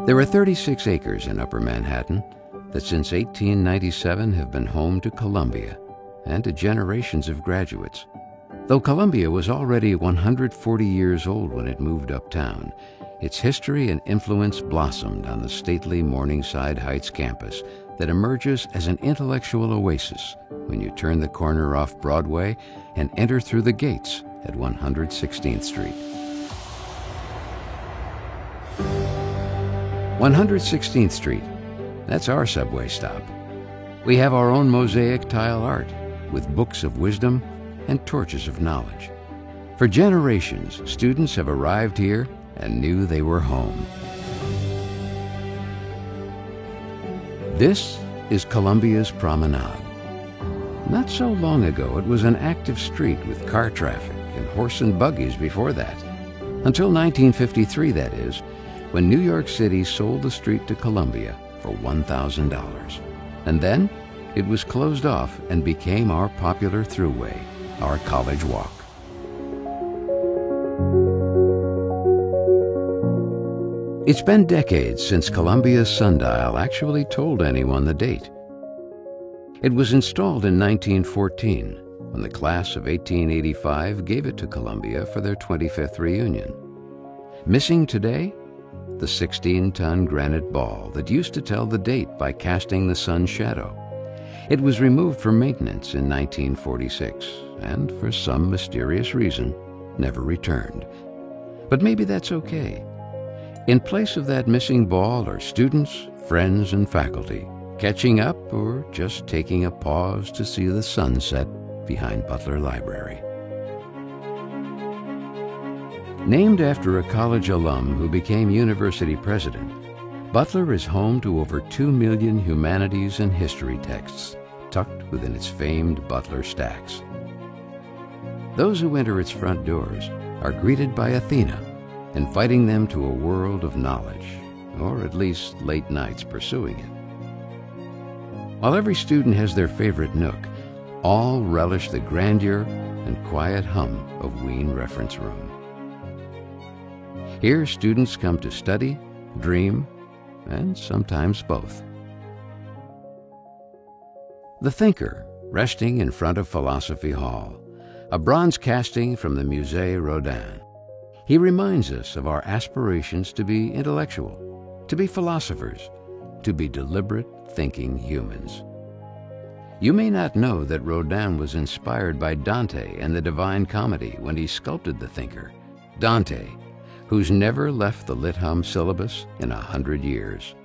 There are 36 acres in Upper Manhattan that since 1897 have been home to Columbia and to generations of graduates. Though Columbia was already 140 years old when it moved uptown, its history and influence blossomed on the stately Morningside Heights campus that emerges as an intellectual oasis when you turn the corner off Broadway and enter through the gates at 116th Street. 116th Street, that's our subway stop. We have our own mosaic tile art with books of wisdom and torches of knowledge. For generations, students have arrived here and knew they were home. This is Columbia's Promenade. Not so long ago, it was an active street with car traffic and horse and buggies before that. Until 1953, that is, when New York City sold the street to Columbia for $1,000. And then it was closed off and became our popular throughway, our College Walk. It's been decades since Columbia's sundial actually told anyone the date. It was installed in 1914, when the class of 1885 gave it to Columbia for their 25th reunion. Missing today? The 16-ton granite ball that used to tell the date by casting the sun's shadow. It was removed for maintenance in 1946, and for some mysterious reason, never returned. But maybe that's okay. In place of that missing ball are students, friends, and faculty, catching up or just taking a pause to see the sunset behind Butler Library. Named after a college alum who became university president, Butler is home to over 2 million humanities and history texts, tucked within its famed Butler stacks. Those who enter its front doors are greeted by Athena, inviting them to a world of knowledge, or at least late nights pursuing it. While every student has their favorite nook, all relish the grandeur and quiet hum of Wien Reference Room. Here, students come to study, dream, and sometimes both. The Thinker, resting in front of Philosophy Hall, a bronze casting from the Musée Rodin. He reminds us of our aspirations to be intellectual, to be philosophers, to be deliberate, thinking humans. You may not know that Rodin was inspired by Dante and the Divine Comedy when he sculpted the Thinker. Dante, who's never left the Lit-Hum syllabus in 100 years.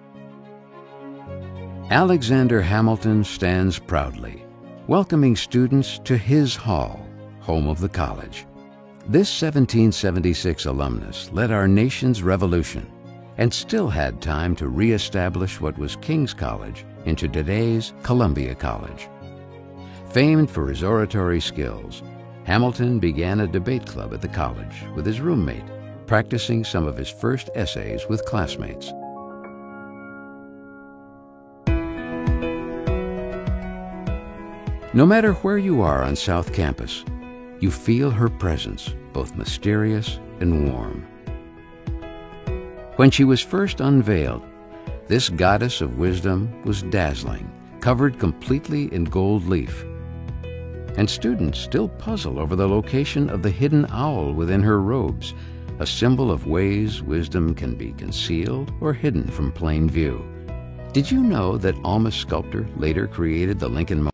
Alexander Hamilton stands proudly, welcoming students to his hall, home of the college. This 1776 alumnus led our nation's revolution and still had time to reestablish what was King's College into today's Columbia College. Famed for his oratory skills, Hamilton began a debate club at the college with his roommate, practicing some of his first essays with classmates. No matter where you are on South Campus, you feel her presence, both mysterious and warm. When she was first unveiled, this goddess of wisdom was dazzling, covered completely in gold leaf. And students still puzzle over the location of the hidden owl within her robes, a symbol of ways wisdom can be concealed or hidden from plain view. Did you know that Alma Sculptor later created the Lincoln